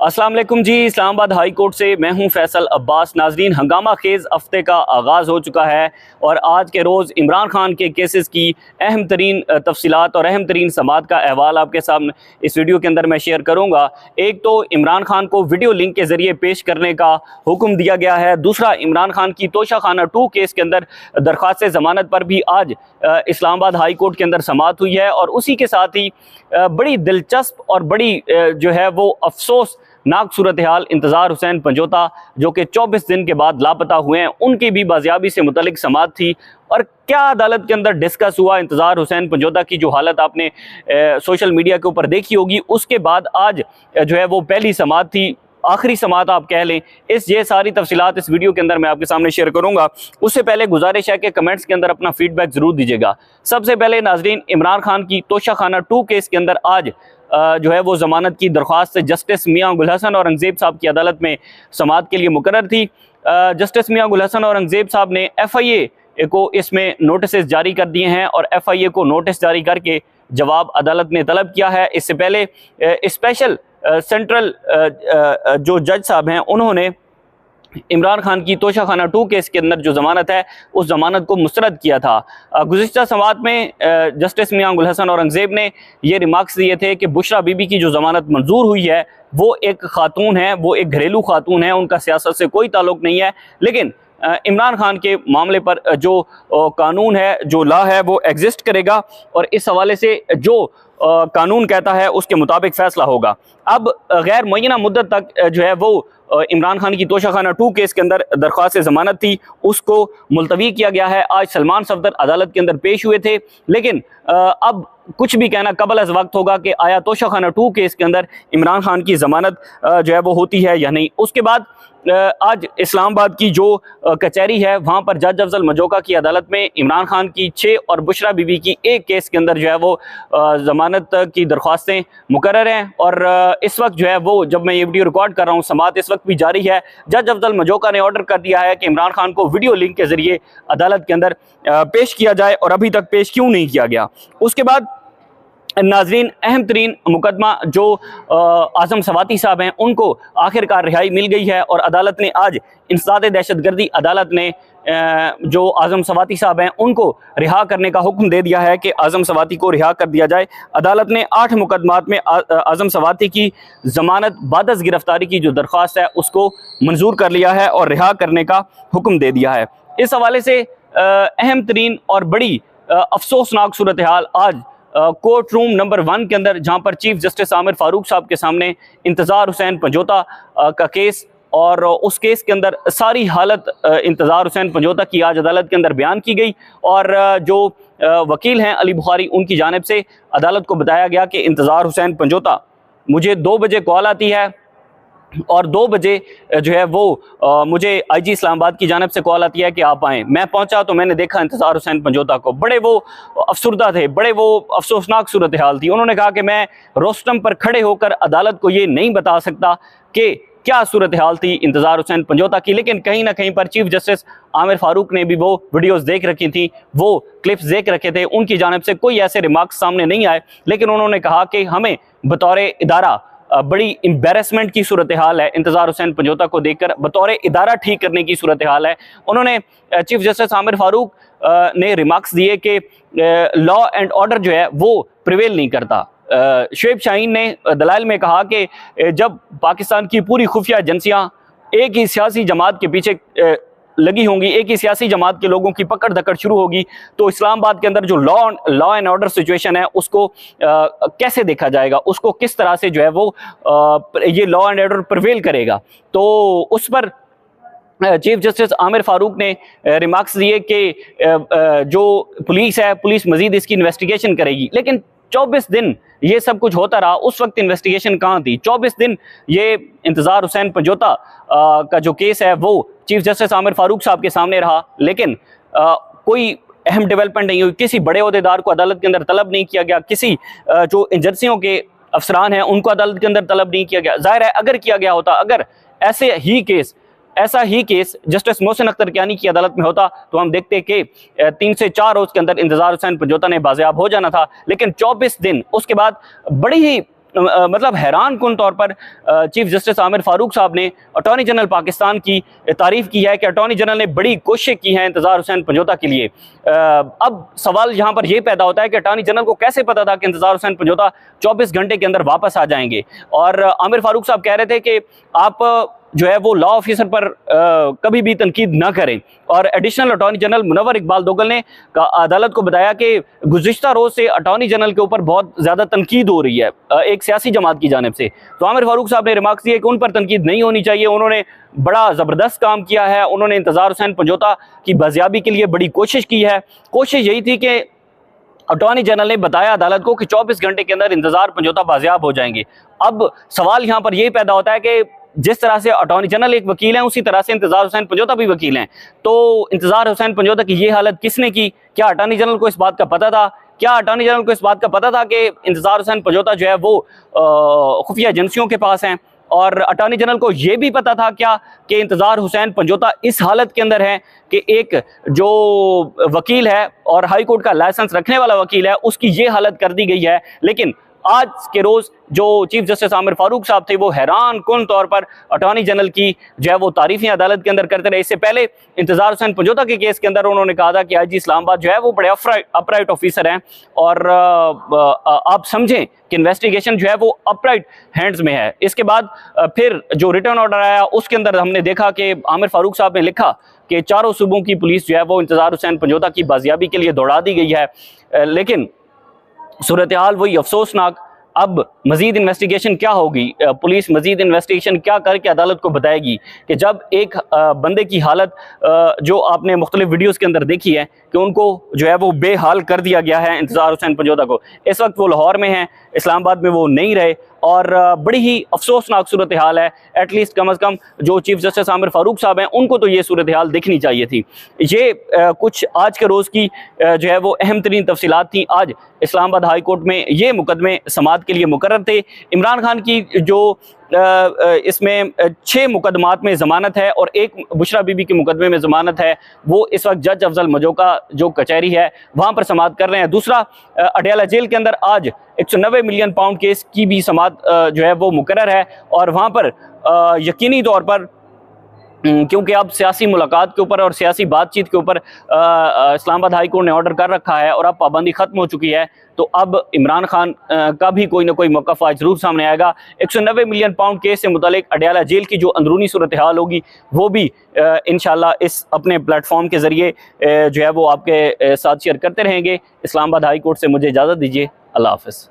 अस्सलाम वालेकुम जी। Islamabad high court से मैं हूं फैसल अब्बास। नाजरीन, हंगामा खेज हफ्ते का आगाज़ हो चुका है और आज के रोज़ इमरान खान के केसेस की अहम तरीन तफसीलात और अहम तरीन समात का अहवाल आपके सामने इस वीडियो के अंदर मैं शेयर करूँगा। एक तो इमरान खान को वीडियो लिंक के ज़रिए पेश करने का हुक्म दिया गया है। दूसरा, इमरान खान की तोशाखाना 2 केस के अंदर दरख्वास्त जमानत पर भी आज इस्लामाबाद हाई कोर्ट के अंदर समात हुई है। और उसी के साथ ही बड़ी दिलचस्प और बड़ी जो है वो अफसोस नाक सूरत हाल इंतज़ार हुसैन पंजोता जो कि 24 दिन के बाद लापता हुए हैं, उनकी भी बाजियाबी से मुतल्लिक समात थी। और क्या अदालत के अंदर डिस्कस हुआ, इंतज़ार हुसैन पंजोता की जो हालत आपने सोशल मीडिया के ऊपर देखी होगी, उसके बाद आज जो है वो पहली समात थी, आखिरी समात आप कह लें। ये सारी तफसीलात इस वीडियो के अंदर मैं आपके सामने शेयर करूंगा। उससे पहले गुजारिश है कि कमेंट्स के अंदर अपना फीडबैक ज़रूर दीजिएगा। सबसे पहले नाजरीन, इमरान खान की तोशाखाना 2 केस के अंदर आज जो है वो ज़मानत की दरख्वास्त से जस्टिस मियां गुल हसन औरंगज़ेब साहब की अदालत में समात के लिए मुकर्रर थी। जस्टिस मियां गुल हसन औरंगज़ेब साहब ने FIA को इसमें नोटिस जारी कर दिए हैं और FIA को नोटिस जारी करके जवाब अदालत ने तलब किया है। इससे पहले स्पेशल सेंट्रल जो जज साहब हैं, उन्होंने इमरान खान की तोशाखाना 2 केस के अंदर जो ज़मानत है उस ज़मानत को मुस्तरद किया था। गुज़िश्ता समात में जस्टिस मियां गुल हसन औरंगज़ेब ने ये रिमार्क्स दिए थे कि बुशरा बीबी की जो ज़मानत मंजूर हुई है वो एक खातून है, वो एक घरेलू खातून है, उनका सियासत से कोई ताल्लुक़ नहीं है। लेकिन इमरान खान के मामले पर जो कानून है, जो लॉ है, वो एग्जिस्ट करेगा और इस हवाले से जो कानून कहता है उसके मुताबिक फ़ैसला होगा। अब गैर मुअय्यना मुद्दत तक जो है वो इमरान खान की तोशाखाना 2 केस के अंदर दरख्वास्त ज़मानत थी, उसको मुलतवी किया गया है। आज सलमान सफदर अदालत के अंदर पेश हुए थे, लेकिन अब कुछ भी कहना कबल अज़ वक्त होगा कि आया तोशाखाना 2 केस के अंदर इमरान खान की ज़मानत जो है वो होती है या नहीं। उसके बाद आज इस्लामाबाद की जो कचहरी है वहाँ पर जज अफजल मजोका की अदालत में इमरान खान की 6 और बुशरा बीबी की 1 केस के अंदर जो है वो ज़मानत की दरख्वास्तें मुकर्रर हैं। और इस वक्त जो है वो, जब मैं ये वीडियो रिकॉर्ड कर रहा हूँ, समात इस वक्त भी जारी है। जज अफजल मजोका ने ऑर्डर कर दिया है कि इमरान खान को वीडियो लिंक के ज़रिए अदालत के अंदर पेश किया जाए और अभी तक पेश क्यों नहीं किया गया। उसके बाद नाजरीन, अहम तरीन मुकदमा जो आज़म सवाती साहब हैं, उनको आखिरकार रिहाई मिल गई है और अदालत ने आज इंसदाद दहशतगर्दी अदालत ने जो आज़म सवाती साहब हैं उनको रिहा करने का हुक्म दे दिया है कि आज़म सवाती को रिहा कर दिया जाए। अदालत ने 8 मुकदमात में आज़म सवाती की ज़मानत बादस गिरफ्तारी की जो दरख्वास्त है उसको मंजूर कर लिया है और रिहा करने का हुक्म दे दिया है। इस हवाले से अहम तरीन और बड़ी अफसोसनाक सूरत हाल आज कोर्ट रूम नंबर 1 के अंदर, जहां पर चीफ जस्टिस आमिर फारूक साहब के सामने इंतज़ार हुसैन पंजोता का केस और उस केस के अंदर सारी हालत इंतज़ार हुसैन पंजोता की आज अदालत के अंदर बयान की गई। और जो वकील हैं अली बुखारी, उनकी जानिब से अदालत को बताया गया कि इंतज़ार हुसैन पंजोता, मुझे 2 बजे कॉल आती है और 2 बजे जो है वो मुझे IG इस्लामाबाद की जानिब से कॉल आती है कि आप आएँ। मैं पहुंचा तो मैंने देखा इंतज़ार हुसैन पंजोता को, बड़े वो अफसुर्दा थे, बड़े वो अफसोसनाक सूरत हाल थी। उन्होंने कहा कि मैं रोस्टम पर खड़े होकर अदालत को ये नहीं बता सकता कि क्या सूरत हाल थी इंतज़ार हुसैन पंजोता की। लेकिन कहीं ना कहीं पर चीफ जस्टिस आमिर फारूक ने भी वो वीडियोस देख रखी थी, वो क्लिप्स देख रखे थे, उनकी जानिब से कोई ऐसे रिमार्क्स सामने नहीं आए। लेकिन उन्होंने कहा कि हमें बतौर इदारा बड़ी एम्बेरसमेंट की सूरत हाल है, इंतज़ार हुसैन पंजोता को देखकर बतौर इदारा ठीक करने की सूरत हाल है। उन्होंने चीफ जस्टिस आमिर फारूक ने रिमार्क्स दिए कि लॉ एंड ऑर्डर जो है वो प्रिवेल नहीं करता। शुएब शाहीन ने दलाइल में कहा कि जब पाकिस्तान की पूरी खुफिया एजेंसियाँ एक ही सियासी जमात के पीछे लगी होंगी, एक ही सियासी जमात के लोगों की पकड़ धकड़ शुरू होगी, तो इस्लामाबाद के अंदर जो लॉ एंड ऑर्डर सिचुएशन है उसको कैसे देखा जाएगा, उसको किस तरह से जो है वो ये लॉ एंड ऑर्डर प्रिवेल करेगा। तो उस पर चीफ जस्टिस आमिर फारूक ने रिमार्क्स दिए कि जो पुलिस है, पुलिस मजीद इसकी इन्वेस्टिगेशन करेगी। लेकिन 24 दिन ये सब कुछ होता रहा, उस वक्त इन्वेस्टिगेशन कहाँ थी? 24 दिन ये इंतज़ार हुसैन पंजोता का जो केस है वो चीफ जस्टिस आमिर फारूक साहब के सामने रहा, लेकिन कोई अहम डेवलपमेंट नहीं हुई। किसी बड़े ओहदेदार को अदालत के अंदर तलब नहीं किया गया, किसी जो एजेंसियों के अफसरान हैं उनको अदालत के अंदर तलब नहीं किया गया। जाहिर है अगर किया गया होता, अगर ऐसा ही केस जस्टिस मोहसिन अख्तर कियानी की अदालत में होता तो हम देखते कि 3 से 4 रोज के अंदर इंतज़ार हुसैन पंजोता ने बाजियाब हो जाना था। लेकिन 24 दिन उसके बाद बड़ी ही मतलब हैरान कुन तौर पर चीफ जस्टिस आमिर फारूक साहब ने अटॉर्नी जनरल पाकिस्तान की तारीफ की है कि अटॉर्नी जनरल ने बड़ी कोशिश की है इंतज़ार हुसैन पंजोता के लिए। अब सवाल यहाँ पर यह पैदा होता है कि अटॉर्नी जनरल को कैसे पता था कि इंतज़ार हुसैन पंजोता 24 घंटे के अंदर वापस आ जाएंगे। और आमिर फारूक साहब कह रहे थे कि आप जो है वो लॉ ऑफिसर पर कभी भी तनकीद ना करें। और additional attorney general Munawar Iqbal Duggal ने अदालत को बताया कि गुज़िश्ता रोज़ से अटॉर्नी जनरल के ऊपर बहुत ज़्यादा तनकीद हो रही है एक सियासी जमात की जानिब से। तो आमिर फारूक साहब ने रिमार्क्स दिए कि उन पर तनकीद नहीं होनी चाहिए, उन्होंने बड़ा ज़बरदस्त काम किया है, उन्होंने इंतज़ार हुसैन पंजोता की बाजियाबी के लिए बड़ी कोशिश की है। कोशिश यही थी कि अटॉर्नी जनरल ने बताया अदालत को कि 24 घंटे के अंदर इंतज़ार पंजोता बाजियाब हो जाएंगे। अब सवाल यहाँ पर यह पैदा होता है कि जिस तरह से अटॉर्नी जनरल एक वकील हैं, उसी तरह से इंतज़ार हुसैन पंजोता भी वकील हैं। तो इंतज़ार हुसैन पंजोता की ये हालत किसने की? क्या अटॉर्नी जनरल को इस बात का पता था? क्या अटॉर्नी जनरल को इस बात का पता था कि इंतज़ार हुसैन पंजोता जो है वो खुफिया एजेंसियों के पास हैं? और अटॉर्नी जनरल को यह भी पता था क्या कि इंतज़ार हुसैन पंजोता इस हालत के अंदर है कि एक जो वकील है और हाई कोर्ट का लाइसेंस रखने वाला वकील है, उसकी ये हालत कर दी गई है। लेकिन आज के रोज़ जो चीफ जस्टिस आमिर फारूक साहब थे वो हैरान कुन तौर पर अटॉर्नी जनरल की जो है वो तारीफें अदालत के अंदर करते रहे। इससे पहले इंतज़ार हुसैन पंजोता के केस के अंदर उन्होंने कहा था कि आईजी इस्लामाबाद जो है वो बड़े अपराइट ऑफिसर हैं और आप समझें कि इन्वेस्टिगेशन जो है वो अपराइट हैंड्स में है। इसके बाद फिर जो रिटर्न ऑर्डर आया उसके अंदर हमने देखा कि आमिर फारूक साहब ने लिखा कि चारों सूबों की पुलिस जो है वो इंतज़ार हुसैन पंजोता की बाजियाबी के लिए दौड़ा दी गई है। लेकिन सूरत हाल वही अफसोसनाक। अब मजीद इन्वेस्टिगेशन क्या होगी? पुलिस मजीद इन्वेस्टिगेशन क्या करके अदालत को बताएगी कि जब एक बंदे की हालत जो आपने मुख्तलिफ वीडियोज़ के अंदर देखी है कि उनको जो है वो बेहाल कर दिया गया है इंतज़ार हुसैन पंजोता को। इस वक्त वो लाहौर में हैं, इस्लामाबाद में वो नहीं रहे और बड़ी ही अफसोसनाक सूरत हाल है। एटलीस्ट कम अज़ कम जो चीफ जस्टिस आमिर फारूक साहब हैं उनको तो ये सूरत हाल दिखनी चाहिए थी। ये कुछ आज के रोज़ की जो है वो अहम तरीन तफसीलात थी। आज इस्लामाबाद हाई कोर्ट में ये मुकदमे समाअत के लिए मुकर्रर थे। इमरान खान की जो इसमें 6 मुकदमात में ज़मानत है और एक बुशरा बीबी के मुकदमे में ज़मानत है। वो इस वक्त जज अफजल मजोका जो कचहरी है वहाँ पर समाअत कर रहे हैं। दूसरा, अडयाला जेल के अंदर आज 190 मिलियन पाउंड केस की भी समाअत जो है वो मुकर्रर है और वहाँ पर यकीनी तौर पर क्योंकि अब सियासी मुलाकात के ऊपर और सियासी बातचीत के ऊपर इस्लामाबाद हाई कोर्ट ने ऑर्डर कर रखा है और अब पाबंदी ख़त्म हो चुकी है, तो अब इमरान खान का भी कोई ना कोई मौक़िफ़ आज ज़रूर सामने आएगा। 190 मिलियन पाउंड केस से मुतालिक अडयाला जेल की जो अंदरूनी सूरत हाल होगी वो भी इंशाल्लाह इस अपने प्लेटफॉर्म के ज़रिए जो है वो आपके साथ शेयर करते रहेंगे। इस्लामाबाद हाई कोर्ट से मुझे इजाज़त दीजिए। अल्लाह हाफ़िज़।